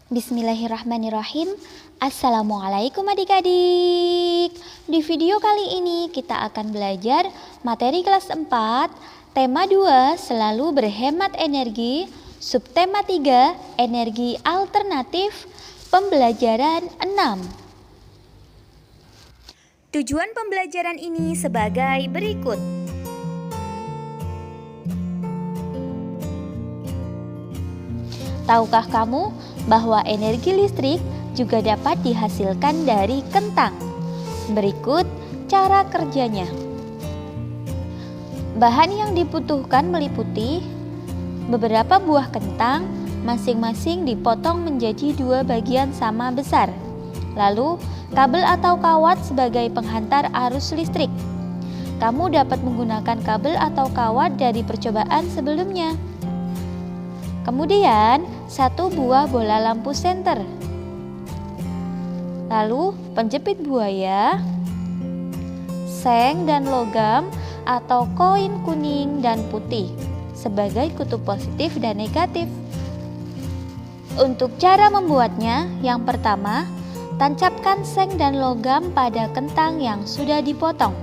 Bismillahirrahmanirrahim. Assalamualaikum adik-adik. Di video kali ini kita akan belajar materi kelas 4, tema 2 selalu berhemat energi, subtema 3 energi alternatif, pembelajaran 6. Tujuan pembelajaran ini sebagai berikut. Tahukah kamu bahwa energi listrik juga dapat dihasilkan dari kentang? Berikut cara kerjanya. Bahan yang dibutuhkan meliputi beberapa buah kentang, masing-masing dipotong menjadi 2 bagian sama besar. Lalu, kabel atau kawat sebagai penghantar arus listrik. Kamu dapat menggunakan kabel atau kawat dari percobaan sebelumnya. Kemudian, 1 buah bola lampu senter. Lalu, penjepit buaya, seng dan logam atau koin kuning dan putih sebagai kutub positif dan negatif. Untuk cara membuatnya, yang pertama, tancapkan seng dan logam pada kentang yang sudah dipotong.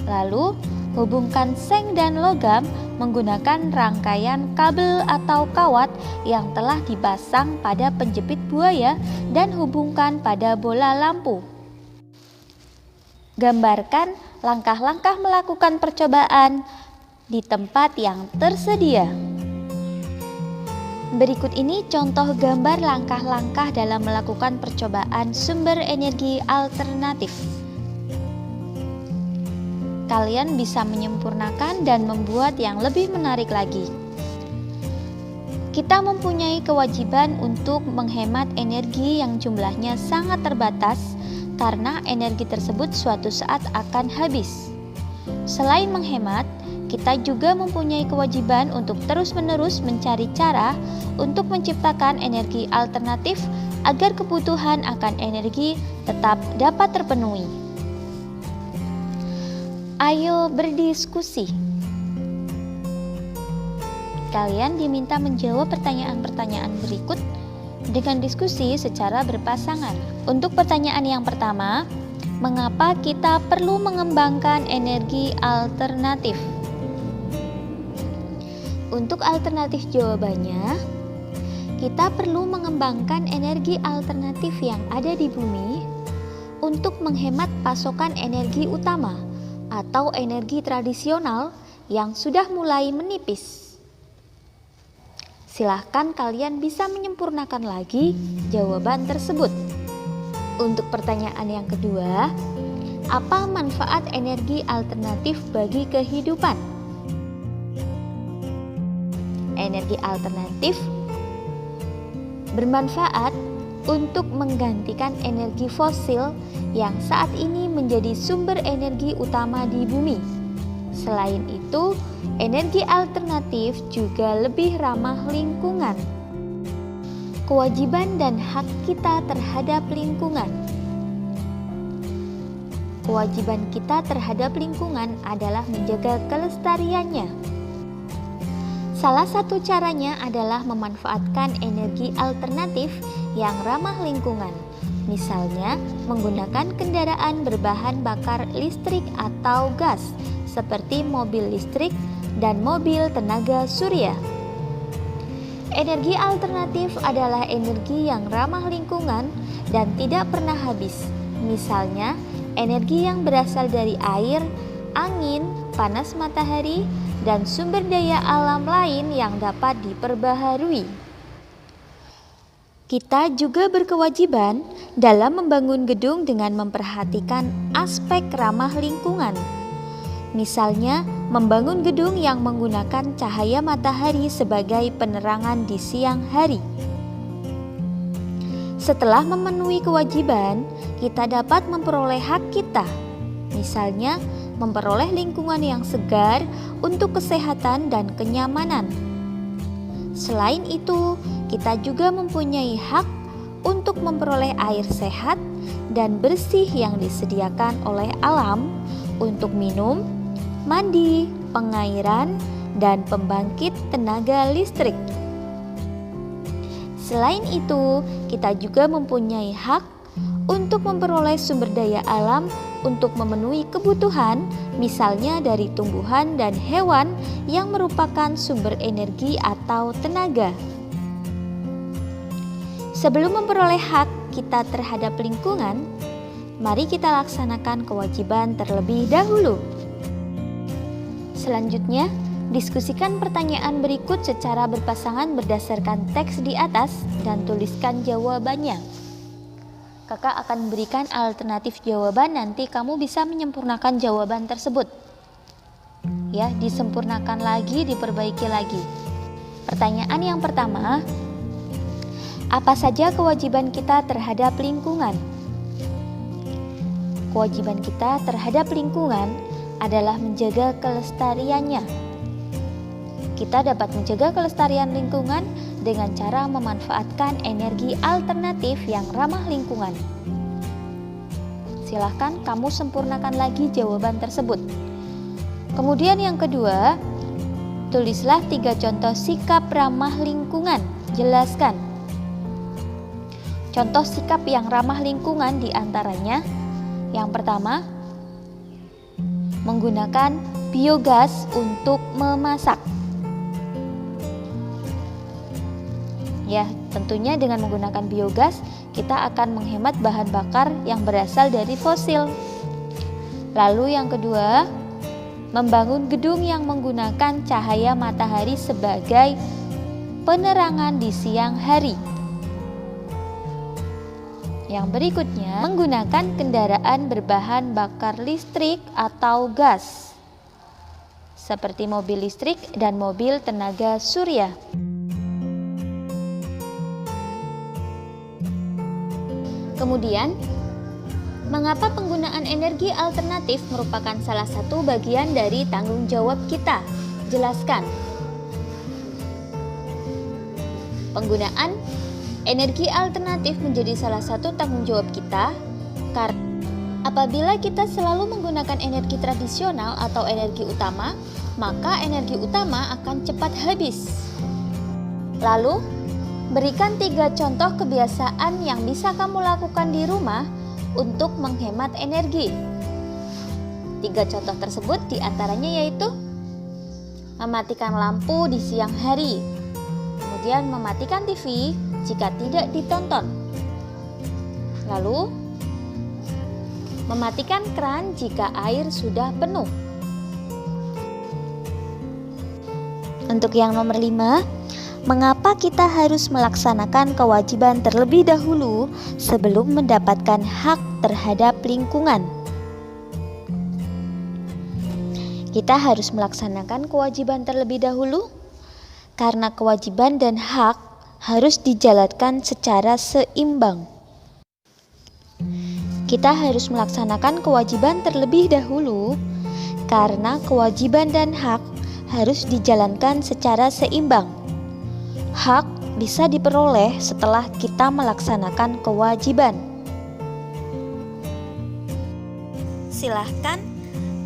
Lalu, hubungkan seng dan logam menggunakan rangkaian kabel atau kawat yang telah dipasang pada penjepit buaya dan hubungkan pada bola lampu. Gambarkan langkah-langkah melakukan percobaan di tempat yang tersedia. Berikut ini contoh gambar langkah-langkah dalam melakukan percobaan sumber energi alternatif. Kalian bisa menyempurnakan dan membuat yang lebih menarik lagi. Kita mempunyai kewajiban untuk menghemat energi yang jumlahnya sangat terbatas karena energi tersebut suatu saat akan habis. Selain menghemat, kita juga mempunyai kewajiban untuk terus-menerus mencari cara untuk menciptakan energi alternatif agar kebutuhan akan energi tetap dapat terpenuhi. Ayo berdiskusi. Kalian diminta menjawab pertanyaan-pertanyaan berikut dengan diskusi secara berpasangan. Untuk pertanyaan yang pertama, mengapa kita perlu mengembangkan energi alternatif? Untuk alternatif jawabannya, kita perlu mengembangkan energi alternatif yang ada di bumi untuk menghemat pasokan energi utama atau energi tradisional yang sudah mulai menipis. Silahkan kalian bisa menyempurnakan lagi jawaban tersebut. Untuk pertanyaan yang kedua, apa manfaat energi alternatif bagi kehidupan? Energi alternatif bermanfaat untuk menggantikan energi fosil yang saat ini menjadi sumber energi utama di bumi. Selain itu, energi alternatif juga lebih ramah lingkungan. Kewajiban dan hak kita terhadap lingkungan. Kewajiban kita terhadap lingkungan adalah menjaga kelestariannya. Salah satu caranya adalah memanfaatkan energi alternatif yang ramah lingkungan. Misalnya, menggunakan kendaraan berbahan bakar listrik atau gas, seperti mobil listrik dan mobil tenaga surya. Energi alternatif adalah energi yang ramah lingkungan dan tidak pernah habis. Misalnya, energi yang berasal dari air, angin, panas matahari, dan sumber daya alam lain yang dapat diperbaharui. Kita juga berkewajiban dalam membangun gedung dengan memperhatikan aspek ramah lingkungan. Misalnya, membangun gedung yang menggunakan cahaya matahari sebagai penerangan di siang hari. Setelah memenuhi kewajiban, kita dapat memperoleh hak kita. Misalnya, memperoleh lingkungan yang segar untuk kesehatan dan kenyamanan. Selain itu, kita juga mempunyai hak untuk memperoleh air sehat dan bersih yang disediakan oleh alam untuk minum, mandi, pengairan, dan pembangkit tenaga listrik. Selain itu, kita juga mempunyai hak untuk memperoleh sumber daya alam untuk memenuhi kebutuhan, misalnya dari tumbuhan dan hewan yang merupakan sumber energi atau tenaga. Sebelum memperoleh hak kita terhadap lingkungan, mari kita laksanakan kewajiban terlebih dahulu. Selanjutnya, diskusikan pertanyaan berikut secara berpasangan berdasarkan teks di atas dan tuliskan jawabannya. Kakak akan memberikan alternatif jawaban, nanti kamu bisa menyempurnakan jawaban tersebut. Ya, disempurnakan lagi, diperbaiki lagi. Pertanyaan yang pertama, apa saja kewajiban kita terhadap lingkungan? Kewajiban kita terhadap lingkungan adalah menjaga kelestariannya. Kita dapat menjaga kelestarian lingkungan dengan cara memanfaatkan energi alternatif yang ramah lingkungan. Silahkan kamu sempurnakan lagi jawaban tersebut. Kemudian yang kedua, tulislah 3 contoh sikap ramah lingkungan. Jelaskan. Contoh sikap yang ramah lingkungan diantaranya, yang pertama, menggunakan biogas untuk memasak. Ya, tentunya dengan menggunakan biogas, kita akan menghemat bahan bakar yang berasal dari fosil. Lalu yang kedua, membangun gedung yang menggunakan cahaya matahari sebagai penerangan di siang hari. Yang berikutnya, menggunakan kendaraan berbahan bakar listrik atau gas, seperti mobil listrik dan mobil tenaga surya. Kemudian, mengapa penggunaan energi alternatif merupakan salah satu bagian dari tanggung jawab kita? Jelaskan. Penggunaan energi alternatif menjadi salah satu tanggung jawab kita karena apabila kita selalu menggunakan energi tradisional atau energi utama, maka energi utama akan cepat habis. Lalu, berikan 3 contoh kebiasaan yang bisa kamu lakukan di rumah untuk menghemat energi. 3 contoh tersebut diantaranya yaitu mematikan lampu di siang hari, kemudian mematikan TV jika tidak ditonton, lalu mematikan keran jika air sudah penuh. Untuk yang nomor 5, mengapa kita harus melaksanakan kewajiban terlebih dahulu sebelum mendapatkan hak terhadap lingkungan? Kita harus melaksanakan kewajiban terlebih dahulu karena kewajiban dan hak harus dijalankan secara seimbang. Kita harus melaksanakan kewajiban terlebih dahulu karena kewajiban dan hak harus dijalankan secara seimbang. Hak bisa diperoleh setelah kita melaksanakan kewajiban. Silahkan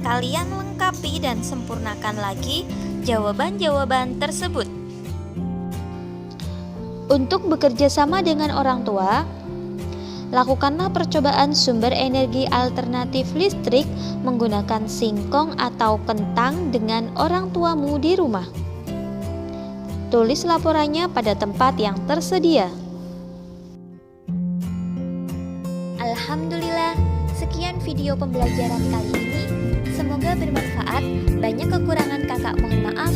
kalian lengkapi dan sempurnakan lagi jawaban-jawaban tersebut. Untuk bekerja sama dengan orang tua, lakukanlah percobaan sumber energi alternatif listrik menggunakan singkong atau kentang dengan orang tuamu di rumah. Tulis laporannya pada tempat yang tersedia. Alhamdulillah, sekian video pembelajaran kali ini. Semoga bermanfaat. Banyak kekurangan kakak mohon maaf.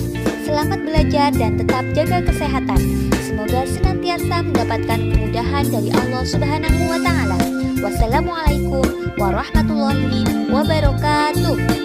Selamat belajar dan tetap jaga kesehatan. Semoga senantiasa mendapatkan kemudahan dari Allah Subhanahu wa Ta'ala. Wassalamualaikum warahmatullahi wabarakatuh.